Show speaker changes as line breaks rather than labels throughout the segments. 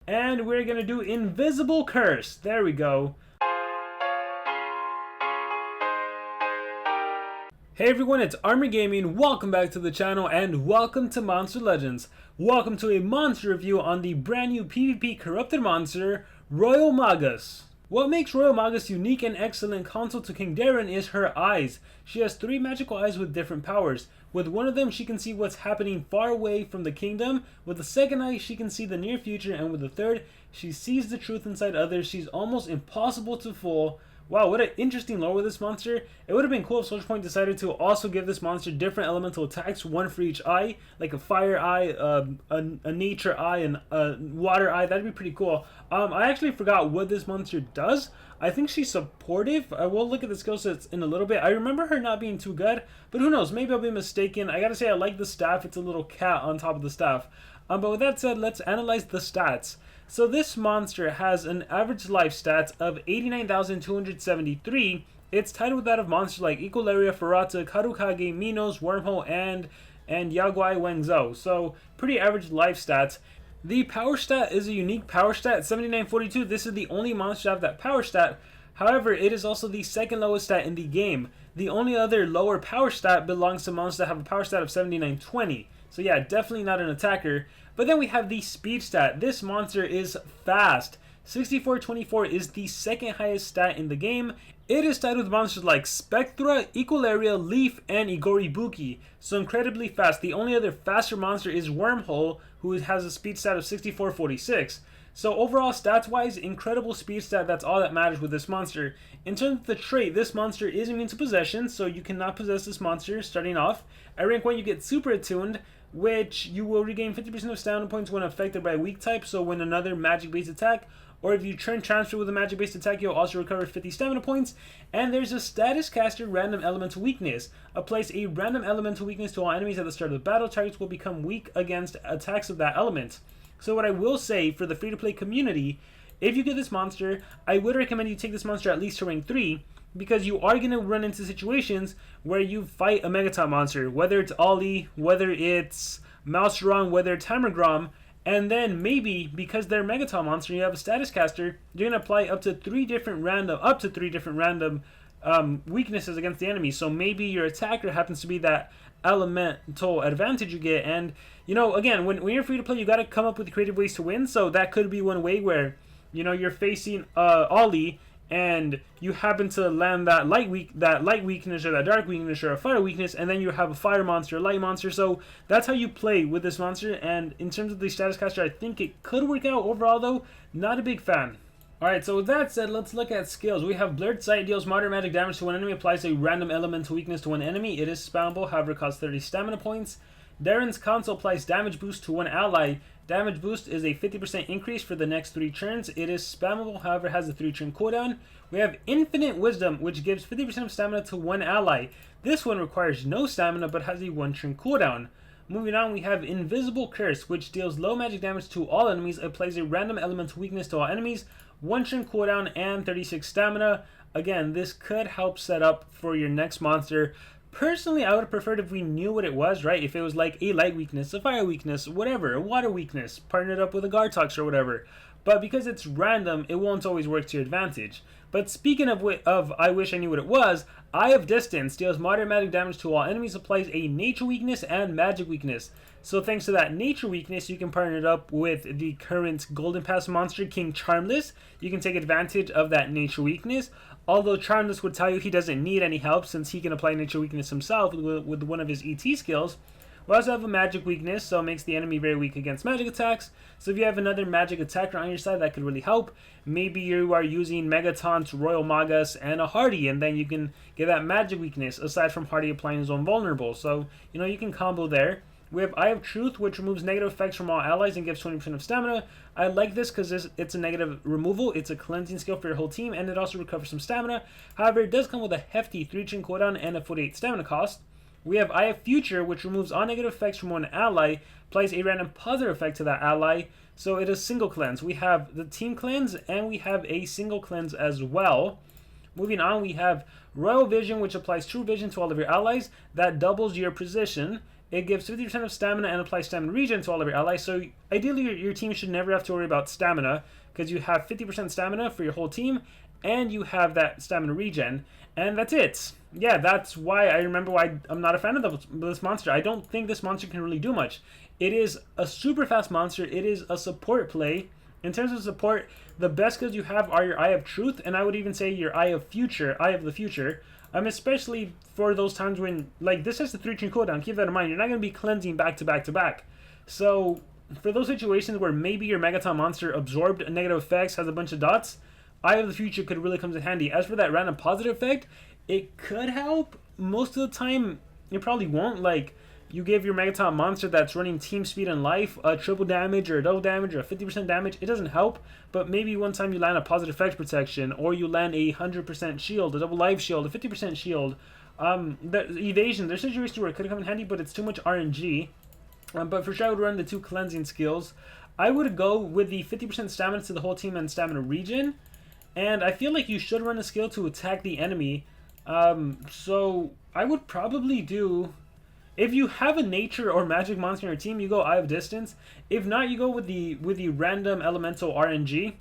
And we're going to do Invisible Curse. There we go. Hey everyone, it's Army Gaming. Welcome back to the channel and welcome to Monster Legends. Welcome to a monster review on the brand new PvP corrupted monster, Royal Magus. What makes Royal Magus unique and excellent console to King Darren is her eyes. She has 3 magical eyes with different powers. With one of them, she can see what's happening far away from the kingdom. With the second eye, she can see the near future. And with the third, she sees the truth inside others. She's almost impossible to fool. Wow, what an interesting lore with this monster. It would have been cool if SocialPoint decided to also give this monster different elemental attacks, one for each eye, like a fire eye, a nature eye, and a water eye. That'd be pretty cool. I actually forgot what this monster does. I think she's supportive. I will look at the skill sets in a little bit. I remember her not being too good, but who knows? Maybe I'll be mistaken. I gotta say, I like the staff. It's a little cat on top of the staff. But with that said, let's analyze the stats. So this monster has an average life stats of 89,273. It's tied with that of monsters like Equalaria, Ferrata, Karukage, Minos, Wormhole, and Yaguai Wengzhou. So pretty average life stats. The power stat is a unique power stat, 7942. This is the only monster to have that power stat. However, it is also the second lowest stat in the game. The only other lower power stat belongs to monsters that have a power stat of 7920. So yeah, definitely not an attacker. But then we have the speed stat. This monster is fast. 6424 is the second highest stat in the game. It is tied with monsters like Spectra, Equalaria, Leaf, and Igoribuki. So incredibly fast. The only other faster monster is Wormhole, who has a speed stat of 6446. So overall, stats-wise, incredible speed stat, that's all that matters with this monster. In terms of the trait, this monster is immune to possession, so you cannot possess this monster starting off. At rank 1, you get super attuned, which you will regain 50% of stamina points when affected by a weak type, so when another magic-based attack, or if you turn transfer with a magic-based attack, you'll also recover 50 stamina points. And there's a status caster random elemental weakness. Applies a random elemental weakness to all enemies at the start of the battle. Targets will become weak against attacks of that element. So what I will say for the free-to-play community, if you get this monster, I would recommend you take this monster at least to rank 3, because you are going to run into situations where you fight a Megaton monster, whether it's Ollie, whether it's Mouseron, whether it's Hammergrom, and then maybe, because they're Megaton monster, you have a status caster, you're going to apply up to 3 different random weaknesses against the enemy. So maybe your attacker happens to be that elemental advantage you get, and you know, again, when you're free to play, you got to come up with creative ways to win. So that could be one way where, you know, you're facing Ollie and you happen to land that light weakness or that dark weakness or a fire weakness, and then you have a fire monster, a light monster. So that's how you play with this monster. And in terms of the status caster, I think it could work out. Overall though, not a big fan. Alright, so with that said, let's look at skills. We have Blurred Sight, deals moderate magic damage to one enemy, applies a random elemental weakness to one enemy. It is spammable, however costs 30 stamina points. Darren's Console applies damage boost to one ally. Damage boost is a 50% increase for the next 3 turns. It is spammable, however has a 3-turn cooldown. We have Infinite Wisdom, which gives 50% of stamina to one ally. This one requires no stamina, but has a 1-turn cooldown. Moving on, we have Invisible Curse, which deals low magic damage to all enemies, applies a random elemental weakness to all enemies, 1-turn cooldown, and 36 stamina. Again, this could help set up for your next monster. Personally, I would have preferred if we knew what it was, right? If it was like a light weakness, a fire weakness, whatever, a water weakness, partnered up with a Gartox or whatever. But because it's random, it won't always work to your advantage. But speaking of I wish I knew what it was, Eye of Distance deals moderate magic damage to all enemies, applies a nature weakness and magic weakness. So thanks to that nature weakness, you can partner it up with the current Golden Pass monster, King Charmless. You can take advantage of that nature weakness. Although Charmless would tell you he doesn't need any help since he can apply nature weakness himself with one of his ET skills. We also have a magic weakness, so it makes the enemy very weak against magic attacks. So if you have another magic attacker on your side, that could really help. Maybe you are using Megatons, Royal Magus, and a Hardy, and then you can get that magic weakness, aside from Hardy applying his own vulnerable. So, you know, you can combo there. We have Eye of Truth, which removes negative effects from all allies and gives 20% of stamina. I like this because it's a negative removal. It's a cleansing skill for your whole team, and it also recovers some stamina. However, it does come with a hefty 3-turn cooldown and a 48 stamina cost. We have Eye of Future, which removes all negative effects from one ally, applies a random positive effect to that ally, so it is single cleanse. We have the team cleanse, and we have a single cleanse as well. Moving on, we have Royal Vision, which applies True Vision to all of your allies. That doubles your position. it gives 50% of stamina and applies stamina regen to all of your allies. So ideally, your team should never have to worry about stamina because you have 50% stamina for your whole team, and you have that stamina regen, and that's it. Yeah, that's why I remember why I'm not a fan of this monster. I don't think this monster can really do much. It is a super fast monster. It is a support play. In terms of support, the best skills you have are your Eye of Truth, and I would even say your Eye of the Future. Especially for those times when, like, this has the 3-turn cooldown. Keep that in mind. You're not going to be cleansing back to back to back. So, for those situations where maybe your Megaton monster absorbed negative effects, has a bunch of dots, Eye of the Future could really come in handy. As for that random positive effect, it could help. Most of the time, it probably won't. Like, you give your Megaton monster that's running team speed and life a triple damage or a double damage or a 50% damage, it doesn't help. But maybe one time you land a positive effect protection, or you land a 100% shield, a double life shield, a 50% shield, the evasion. There's situations where it could come in handy, but it's too much RNG. But for sure, I would run the 2 cleansing skills. I would go with the 50% stamina to the whole team and stamina regen. And I feel like you should run a skill to attack the enemy. So I would probably do... If you have a nature or magic monster in your team, you go Eye of Distance. If not, you go with the random elemental RNG.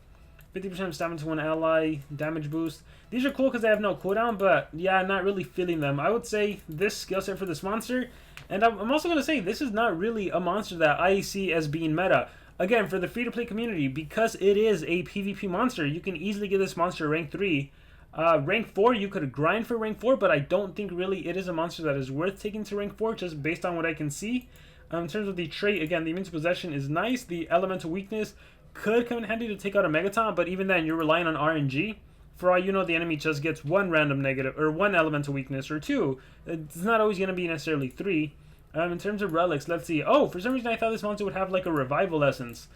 50% stamina to one ally, damage boost. These are cool because they have no cooldown, but yeah, not really feeling them. I would say this skill set for this monster. And I'm also going to say this is not really a monster that I see as being meta. Again, for the free-to-play community, because it is a PvP monster, you can easily get this monster rank 3. Rank 4, you could grind for rank 4, but I don't think really it is a monster that is worth taking to rank 4, just based on what I can see. In terms of the trait, again, the Immune to Possession is nice. The Elemental Weakness could come in handy to take out a Megaton, but even then, you're relying on RNG. For all you know, the enemy just gets 1 random negative, or 1 Elemental Weakness, or 2. It's not always going to be necessarily 3. In terms of relics, let's see. Oh, for some reason I thought this monster would have like a Revival Essence.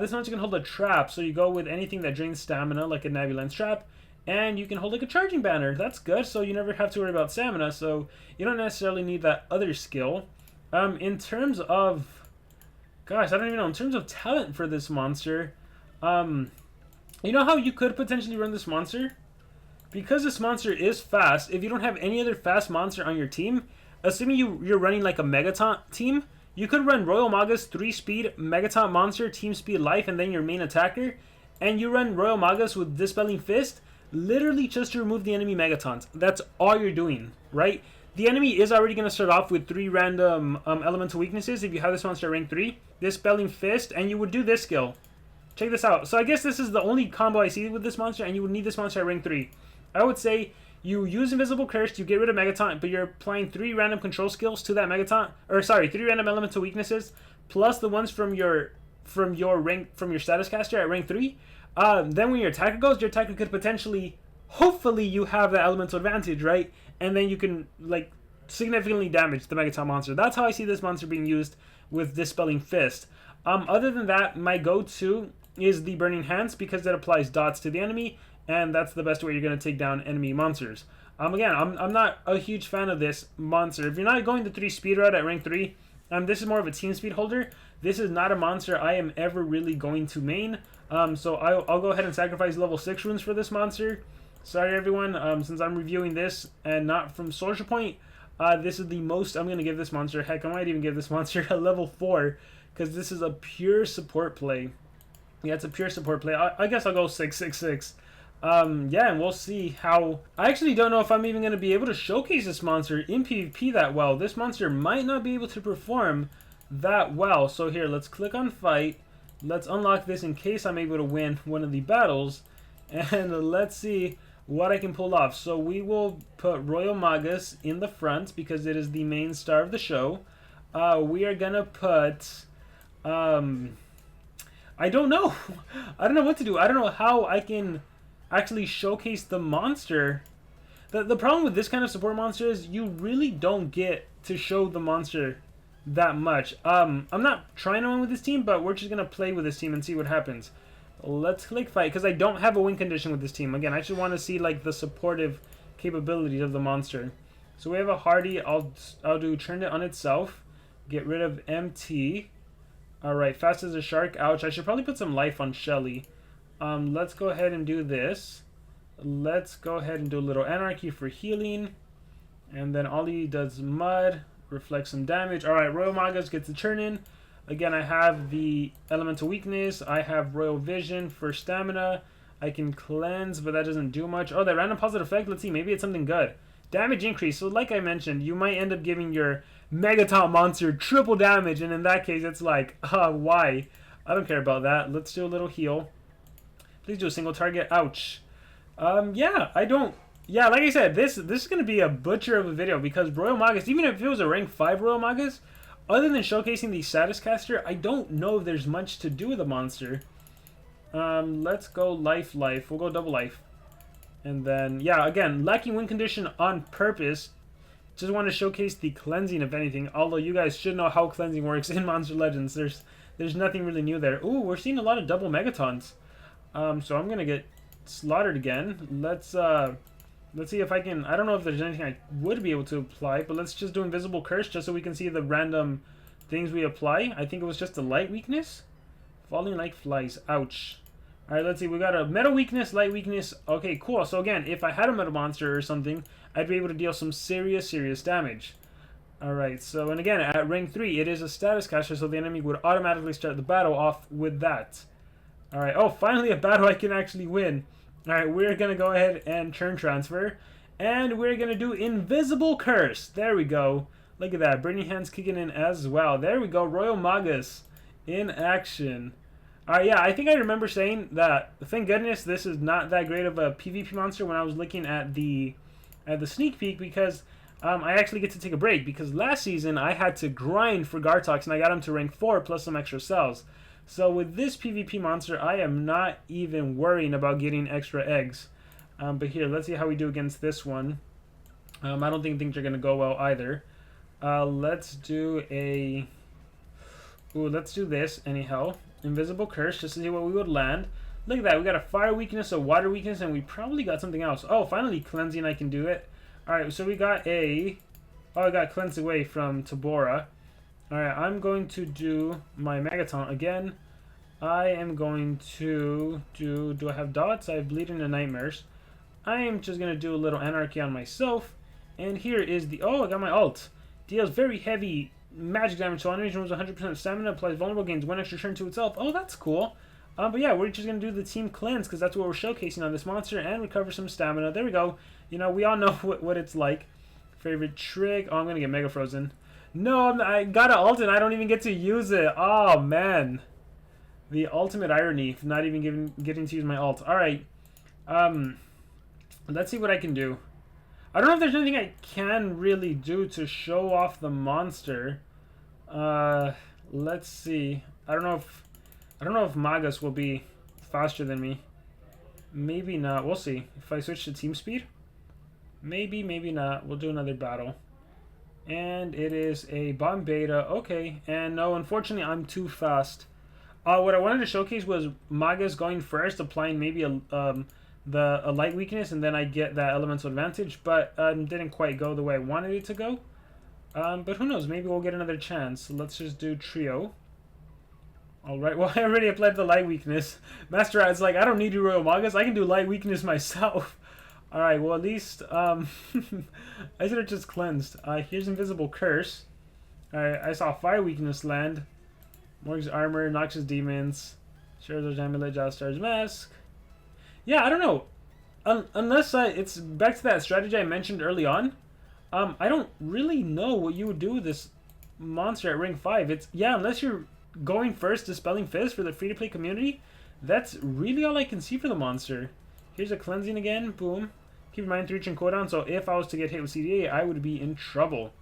This monster can hold a trap, so you go with anything that drains stamina, like a Navulance trap. And you can hold like a Charging Banner. That's good, so you never have to worry about stamina, so you don't necessarily need that other skill. In terms of... Gosh, I don't even know. In terms of talent for this monster, you know how you could potentially run this monster? Because this monster is fast, if you don't have any other fast monster on your team, assuming you're running like a Megaton team, you could run Royal Magus 3-speed, Megaton monster, team speed life, and then your main attacker. And you run Royal Magus with Dispelling Fist, literally just to remove the enemy Megatons. That's all you're doing, right? The enemy is already going to start off with 3 random elemental weaknesses if you have this monster at rank 3. Dispelling Fist, and you would do this skill. Check this out. So I guess this is the only combo I see with this monster, and you would need this monster at rank 3. I would say you use Invisible Curse to get rid of Megaton, but you're applying 3 random control skills to that Megaton, or sorry, 3 random elemental weaknesses, plus the ones from your status caster at rank 3. Then when your attacker goes, your attacker could potentially, hopefully you have that elemental advantage, right? And then you can, like, significantly damage the Megaton monster. That's how I see this monster being used with Dispelling Fist. Other than that, my go-to is the Burning Hands, because it applies dots to the enemy, and that's the best way you're going to take down enemy monsters. Again, I'm not a huge fan of this monster. If you're not going the 3 speed route at rank 3, this is more of a team speed holder. This is not a monster I am ever really going to main. So I'll go ahead and sacrifice level 6 runes for this monster. Sorry everyone, since I'm reviewing this and not from SocialPoint, this is the most I'm going to give this monster. Heck, I might even give this monster a level 4, because this is a pure support play. Yeah, it's a pure support play. I guess I'll go 666. Yeah, and we'll see how... I actually don't know if I'm even going to be able to showcase this monster in PvP that well. This monster might not be able to perform that well. So here, let's click on fight. Let's unlock this in case I'm able to win one of the battles. And let's see what I can pull off. So we will put Royal Magus in the front because it is the main star of the show. We are going to put... I don't know. I don't know what to do. I don't know how I can actually showcase the monster. The problem with this kind of support monster is you really don't get to show the monster that much. I'm not trying to win with this team, but we're just going to play with this team and see what happens. Let's click fight, because I don't have a win condition with this team. Again, I just want to see like the supportive capabilities of the monster. So we have a Hardy. I'll do turn it on itself. Get rid of MT. Alright, fast as a shark. Ouch. I should probably put some life on Shelly. Let's go ahead and do this. Let's go ahead and do a little Anarchy for healing. And then Ollie does Mud. reflect some damage. Alright, Royal Magus gets the turn in. Again, I have the Elemental Weakness. I have Royal Vision for stamina. I can cleanse, but that doesn't do much. Oh, that random positive effect. Let's see. Maybe it's something good. Damage increase. So like I mentioned, you might end up giving your Megaton monster triple damage. And in that case, it's like, why? I don't care about that. Let's do a little heal. Please do a single target. Ouch. Yeah, I don't... Yeah, like I said, this is going to be a butcher of a video because Royal Magus, even if it was a rank 5 Royal Magus, other than showcasing the status caster, I don't know if there's much to do with the monster. Let's go life. We'll go double life. And then, yeah, again, lacking win condition on purpose. Just want to showcase the cleansing, if anything. Although you guys should know how cleansing works in Monster Legends. There's nothing really new there. Ooh, we're seeing a lot of double Megatons. So I'm gonna get slaughtered again. Let's see if I can... I don't know if there's anything I would be able to apply, but let's just do Invisible Curse just so we can see the random things we apply. I think it was just a light weakness. Falling like flies. Ouch. Alright, let's see. We got a Metal Weakness, Light Weakness. Okay, cool. So again, if I had a Metal Monster or something, I'd be able to deal some serious damage. Alright, so, and again, at rank 3, it is a status caster, so the enemy would automatically start the battle off with that. Alright, oh, finally a battle I can actually win. Alright, we're going to go ahead and turn transfer. And we're going to do Invisible Curse. There we go. Look at that. Burning Hands kicking in as well. There we go. Royal Magus in action. Alright, yeah, I think I remember saying that, thank goodness, this is not that great of a PvP monster when I was looking at the sneak peek because I actually get to take a break because last season I had to grind for Gartox and I got him to rank 4 plus some extra cells. So with this PvP monster, I am not even worrying about getting extra eggs. But here, let's see how we do against this one. I don't think things are going to go well either. Let's do a... Ooh, let's do this anyhow. Invisible Curse, just to see what we would land. Look at that, we got a Fire Weakness, a Water Weakness, and we probably got something else. Oh, finally Cleansing, I can do it. Alright, so we got a... Oh, I got Cleansed Away from Tabora. Alright, I'm going to do my Megaton again. I am going to do... Do I have dots? I have Bleeding and Nightmares. I am just going to do a little Anarchy on myself. And here is the... Oh, I got my ult. Deals very heavy magic damage, so enemy removes 100% stamina, applies vulnerable, gains 1 extra turn to itself. Oh, that's cool. But yeah, we're just going to do the team cleanse, because that's what we're showcasing on this monster, and recover some stamina. There we go. You know, we all know what it's like. Favorite trick. Oh, I'm going to get Mega Frozen. No, I got an ult, and I don't even get to use it. Oh, man. The ultimate irony, not even getting to use my ult. Alright. Let's see what I can do. I don't know if there's anything I can really do to show off the monster. Let's see. I don't know if Magus will be faster than me. Maybe not. We'll see. If I switch to team speed, maybe, maybe not. We'll do another battle. And it is a bomb beta. Okay. And no, unfortunately, I'm too fast. What I wanted to showcase was Magus going first, applying maybe a light weakness, and then I get that elemental advantage, but didn't quite go the way I wanted it to go. But who knows, maybe we'll get another chance. So let's just do trio. Alright, well, I already applied the light weakness. Master Rat's like, I don't need you, Royal Magus, I can do light weakness myself. Alright, well, at least, I should have just cleansed. Here's Invisible Curse. Alright, I saw Fire Weakness land. Morg's Armor, Noxious Demons, Charizard's Amulet, Jawstar's Mask. Yeah, I don't know. Unless it's back to that strategy I mentioned early on. I don't really know what you would do with this monster at rank 5. It's, yeah, unless you're going first Dispelling Fist for the free-to-play community, that's really all I can see for the monster. Here's a Cleansing again. Boom. Keep in mind 3 turn cooldown, so if I was to get hit with CDA, I would be in trouble.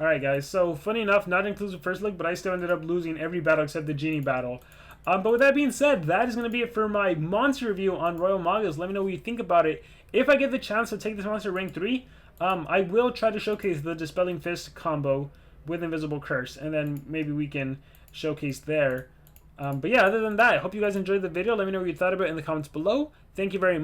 Alright, guys. So, funny enough, not inclusive first look, but I still ended up losing every battle except the Genie battle. But with that being said, that is going to be it for my monster review on Royal Magus. Let me know what you think about it. If I get the chance to take this monster rank 3, I will try to showcase the Dispelling Fist combo with Invisible Curse, and then maybe we can showcase there. But yeah, other than that, I hope you guys enjoyed the video. Let me know what you thought about it in the comments below. Thank you very much.